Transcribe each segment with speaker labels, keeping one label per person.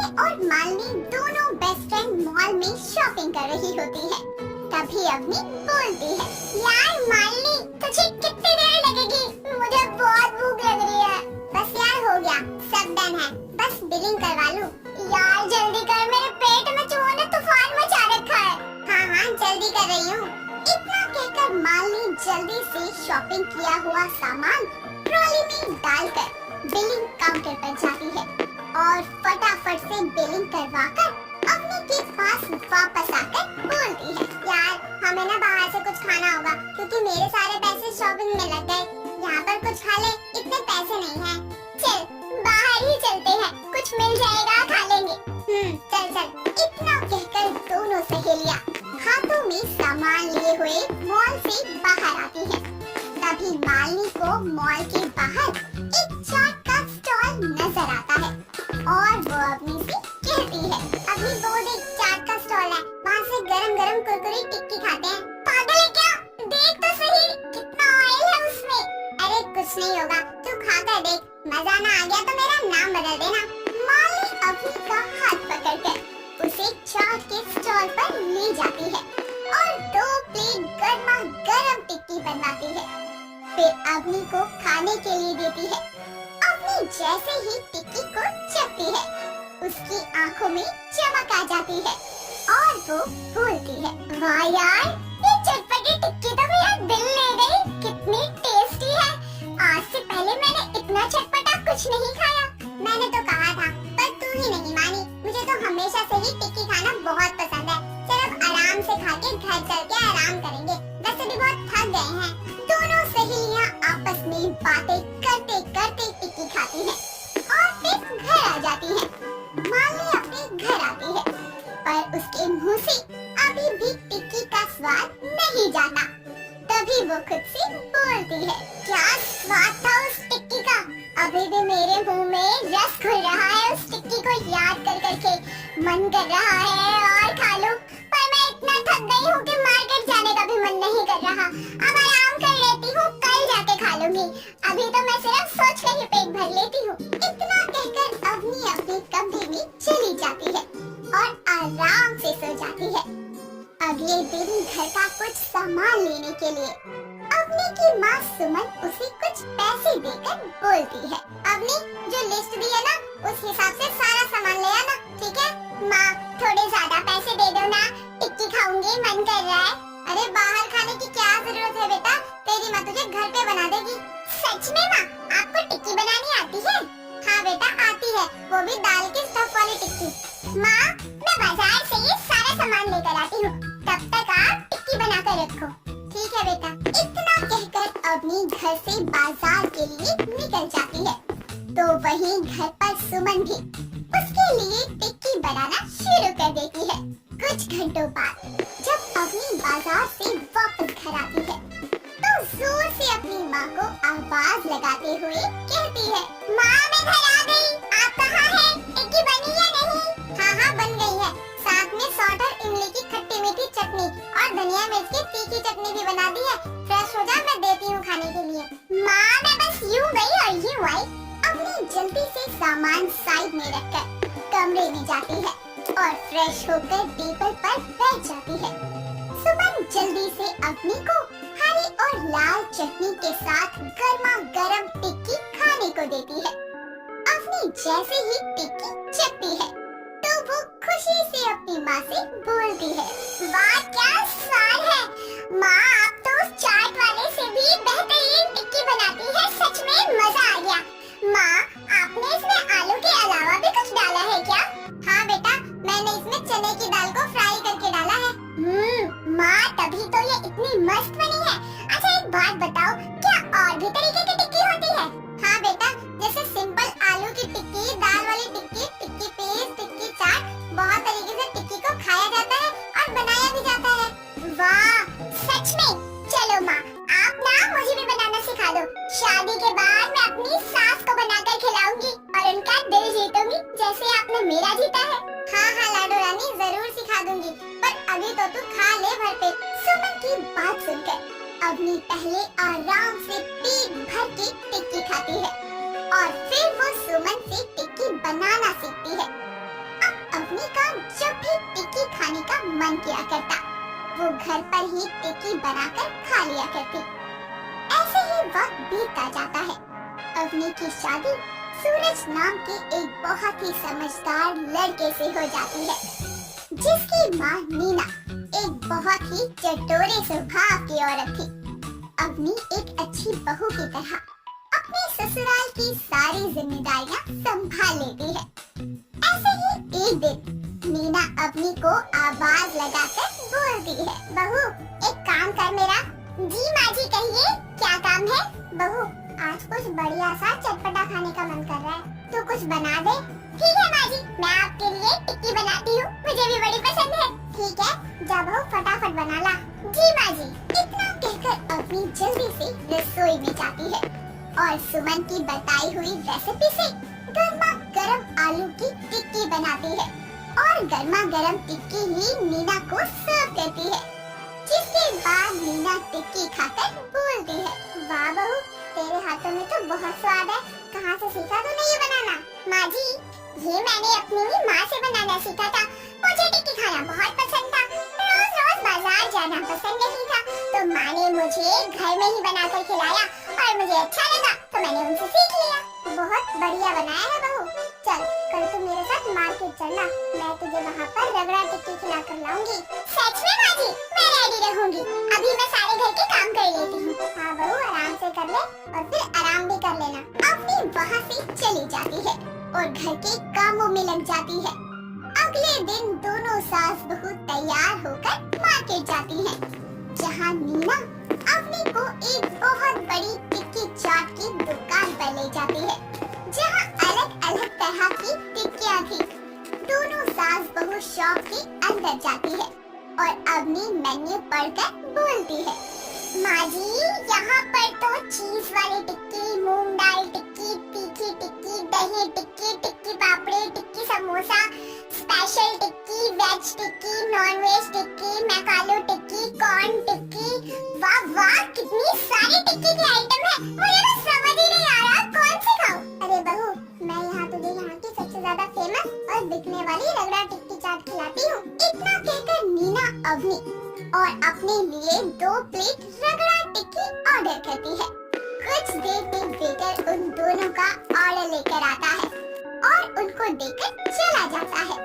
Speaker 1: और मालिनी दोनों best friend mall में शॉपिंग कर रही होती है। तभी अवनी बोलती है, यार मालिनी तुझे कितनी देर लगेगी? मुझे बहुत भूख लग रही है। बस यार हो गया, सब डन है, बस बिलिंग करवा लूं। यार जल्दी कर, मेरे पेट में चूहों ने तूफान मचा रखा है। हाँ जल्दी कर रही हूँ। इतना कहकर मालिनी जल्दी से शॉपिंग किया हुआ सामान ट्रॉली में डालकर बिलिंग काउंटर पर जाती है और फटाफट से बिलिंग करवाकर अवनी के पास वापस आकर बोलती है, यार हमें ना बाहर से कुछ खाना होगा क्योंकि मेरे सारे पैसे शॉपिंग में लग गए। यहाँ पर कुछ खा ले, इतने पैसे नहीं हैं। चल बाहर ही चलते हैं, कुछ मिल जाएगा खा लेंगे। चल चल। इतना कहकर दोनों सहेलियां हाथों में सामान लिए हुए मॉल से बाहर आती है। तभी मालिनी को मॉल के बाहर एक चाट का स्टॉल नजर आता है और वो अवनी से कहती है, अभी वो देख चाट का स्टॉल है, वहाँ से गरम गरम कुरकुरी टिक्की खाते हैं। पागल है क्या? देख तो सही कितना ऑयल है उसमें। अरे कुछ नहीं होगा, तू खा कर देख, मजा ना आ गया तो मेरा नाम बदल देना। मालिनी अवनी का हाथ पकड़कर उसे चाट के स्टॉल पर ले जाती है और 2 प्लेट गर्मा गर्म टिक्की बनवाती है। फिर अवनी को खाने के लिए देती है। अवनी जैसे ही टिक्की को चखती है, उसकी आंखों में चमक आ जाती है और वो बोलती है, वाह यार, ये चटपटी टिक्की तो मेरा दिल ले गई, कितनी टेस्टी है। आज से पहले मैंने इतना चटपटा कुछ नहीं खाया। मैंने तो कहा था, पर तू ही नहीं मानी। मुझे तो हमेशा से ही टिक्की खाना बहुत पसंद है। चल अब आराम से खा के घर चल के आराम करेंगे, वैसे भी बहुत थक गए हैं। दोनों सहेलियां आपस में बातें करते करते टिक्की खाती हैं और फिर घर आ जाती हैं। मालिनी अपने घर आती है, पर उसके मुंह से अभी भी टिक्की का स्वाद नहीं जाता। तभी वो खुद से बोलती है, क्या स्वाद था उस टिक्की का? अभी भी मेरे मुंह में रस घुल रहा है। उस टिक्की को याद कर करके मन कर रहा है और खा लूं, पर मैं इतना थक गई हूँ कि मार्केट जाने का भी मन नहीं कर रहा। अब आराम कर लेती हूँ, कल जाके खा लूंगी। अभी तो मैं सिर्फ सोच के ही पेट भर लेती हूँ। इतना कहकर अवनी अपने कमरे में चली जाती है और आराम से सो जाती है। अगले दिन घर का कुछ सामान लेने के लिए अवनी की माँ सुमन उसे कुछ पैसे देकर बोलती है, अवनी जो लिस्ट दी है ना, उस हिसाब से सारा सामान ले आना, ठीक है? माँ थोड़े ज्यादा पैसे दे दो ना, टिक्की खाऊंगी, मन कर रहा है। अरे बाहर खाने की क्या जरूरत है बेटा, तेरी माँ तुझे घर पे बना देगी। सच में माँ, आपको टिक्की बनानी आती है? हाँ बेटा आती है, वो भी दाल की स्टफ वाली टिक्की। माँ मैं बाजार से ये सारा सामान लेकर आती हूँ, तब तक आप टिक्की बना कर रखो। ठीक है बेटा। इतना कहकर अवनी घर से बाजार के लिए निकल जाती है, तो वहीं घर पर सुमन भी उसके लिए टिक्की बनाना शुरू कर देती है। कुछ घंटों बाद जब अवनी बाजार से वापस घर आती है, तो जोर से अपनी माँ को आवाज लगाते हुए कहती है, माँ मैं घर आ गई, आप कहाँ हैं? टिक्की बनी या नहीं? हाँ बन गई है, साथ में सौंठ और इमली की खट्टी मीठी चटनी और धनिया मिर्च की तीखी चटनी भी बना दी है। फ्रेश हो जा, मैं देती हूँ खाने के लिए। माँ मैं बस यूँ गई और यूँ आई। अवनी जल्दी से सामान साइड में रखकर कमरे में जाती है और फ्रेश होकर टेबल पर बैठ जाती है। सुमन जल्दी से अवनी को हरी और लाल चटनी के साथ गर्मा गर्म टिक्की खाने को देती है। अवनी जैसे ही टिक्की चखती है, तो वो खुशी से अपनी माँ से बोलती है, वाह क्या स्वाद है माँ, आप तो उस चाट वाले से भी बेहतरीन टिक्की बनाती है, सच में मजा आ गया। माँ आपने इसमें आलू के अलावा भी कुछ डाला है क्या? हाँ बेटा, मैंने इसमें चने की दाल को फ्राई करके डाला है। माँ तभी तो ये इतनी मस्त बनी है। अच्छा एक बात बताओ, क्या और भी तरीके की टिक्की होती है? हाँ बेटा, जैसे सिंपल आलू की टिक्की, दाल वाली टिक्की, टिक्की पेस्ट, टिक्की चाट, बहुत तरीके से टिक्की को खाया जाता है और बनाया भी जाता है। वाह सच में? चलो माँ आप ना मुझे भी बनाना सिखा दो। शादी के बाद मैं अपनी सास को बनाकर खिलाऊंगी और उनका दिल जीतूंगी जैसे आपने मेरा जीता है। हाँ लाडो रानी जरूर सिखा दूंगी, पर अभी तो तू खा ले भर पेट। सुमन की बात सुनकर अवनी पहले आराम से पेट भर के टिक्की खाती है और फिर वो सुमन से टिक्की बनाना सीखती है। जब भी टिक्की खाने का मन किया करता, वो घर पर ही टिक्की बनाकर खा लिया करती। ऐसे ही वक्त बीतता जाता है। अवनी की शादी सूरज नाम के एक बहुत ही समझदार लड़के से हो जाती है, जिसकी माँ नीना एक बहुत ही चटोरे स्वभाव की औरत थी। अवनी एक अच्छी बहू की तरह अपने ससुराल की सारी जिम्मेदारियां संभाल लेती है। ऐसे ही एक दिन नीना अवनी को आवाज लगाकर बोलती है, बहू एक काम कर मेरा। जी माँ जी कहिए, क्या काम है? बहू आज कुछ बढ़िया सा चटपटा खाने का मन कर रहा है, तो कुछ बना दे। ठीक है माँ जी, मैं आपके लिए टिक्की बनाती हूँ, मुझे भी बड़ी पसंद है। ठीक है, जा बहू फटाफट बना ला। जी माँ जी। इतना कहकर अवनी जल्दी से रसोई में जाती है और सुमन की बताई हुई रेसिपी से गर्मा गर्म आलू की टिक्की बनाती है और गर्मा गर्म टिक्की ही नीना को सर्व करती है। जिसके बाद नीना टिक्की खाकर बोलती है, वाह बहू तेरे हाथों में तो बहुत स्वाद है, कहाँ से सीखा तूने ये बनाना? माँ जी ये मैंने अपनी ही माँ से बनाना सीखा था, मुझे टिक्की खाना बहुत पसंद था, रोज रोज बाजार जाना पसंद नहीं था, तो माँ ने मुझे घर में ही बनाकर खिलाया और मुझे अच्छा लगा तो मैंने उनसे सीख लिया। बहुत बढ़िया बनाया है बहू, चल कल तुम मेरे साथ मार्केट चलना, मैं तुझे वहाँ पर रगड़ा टिक्की खिला कर लाऊंगी। सच में माँ जी, मैं रेडी रहूंगी, अभी मैं सारे घर के काम कर लेती हूँ। हाँ बहू आराम से कर ले और फिर आराम भी कर लेना। अवनी वहाँ से चली जाती है और घर के कामों में लग जाती है। अगले दिन दोनों सास बहू तैयार होकर मार्केट जाती हैं, जहाँ नीना अवनी को एक बहुत बड़ी टिक्की चाट की दुकान पर ले जाती है, जहाँ अलग अलग तरह की टिक्कियाँ थी। दोनों सास बहू शॉप के अंदर जाती है और अवनी मेन्यू पढ़कर बोलती है, माँ जी यहाँ पर तो चीज वाली टिक्की, मूंग दाल टिक्की, तीखी टिक्की, दही टिक्की, टिक्की पापड़ी, टिक्की समोसा, स्पेशल टिक्की, वेज टिक्की, नॉन वेज टिक्की, मैकालो टिक्की, कॉर्न टिक्की, वाह वाह कितनी सारी टिक्की की आइटम है, मुझे तो समझ ही नहीं आ रहा कौन सी खाऊं। अरे बहू मैं यहाँ तुझे यहाँ की सबसे ज्यादा फेमस और बिकने वाली रगड़ा टिक्की चाट खिलाती हूँ। इतना कहकर नीना अवनी और अपने लिए 2 प्लेट रगड़ा टिक्की ऑर्डर करती है। कुछ देर में वेटर उन दोनों का ऑर्डर लेकर आता है और उनको देकर चला जाता है।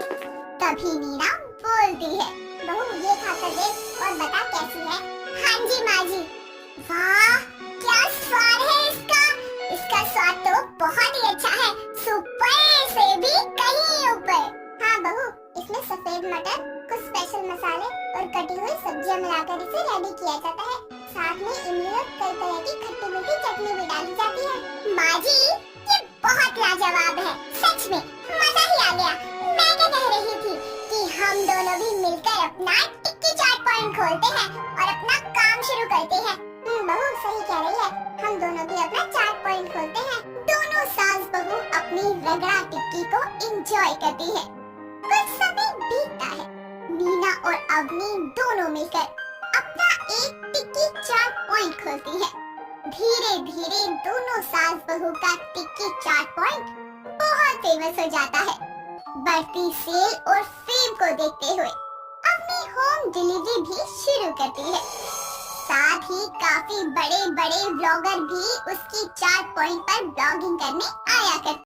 Speaker 1: तभी नीना बोलती है, बहू ये खाकर देख और बता कैसी है। हाँ जी माँ जी। वाह क्या स्वाद है इसका, इसका स्वाद तो बहुत ही अच्छा है, सुपर से भी कहीं ऊपर। हाँ बहू इसमें सफेद मटर, कुछ स्पेशल मसाले और कटी हुई सब्जियां मिलाकर इसे रेडी किया जाता है, साथ में इमली और कई तरह की खट्टी मीठी चटनी भी डाली जाती है। माँ जी ये बहुत लाजवाब है, सच में मजा ही आ गया। मैं क्या कह रही थी कि हम दोनों भी मिलकर अपना टिक्की चाट पॉइंट खोलते हैं और अपना काम शुरू करते हैं। बहू सही कह रही है, हम दोनों भी अपना चाट पॉइंट खोलते हैं। दोनों सास बहू अपनी रगड़ा टिक्की को एंजॉय करती है। कुछ समय बीतता है, नीना और अवनी दोनों मिलकर अपना एक टिक्की चाट पॉइंट खोलती है। धीरे धीरे दोनों सास बहू का टिक्की चाट पॉइंट बहुत फेमस हो जाता है। बढ़ती सेल और फेम को देखते हुए अपनी होम डिलीवरी भी शुरू करती है। साथ ही काफी बड़े बड़े ब्लॉगर भी उसकी चाट पॉइंट पर ब्लॉगिंग करने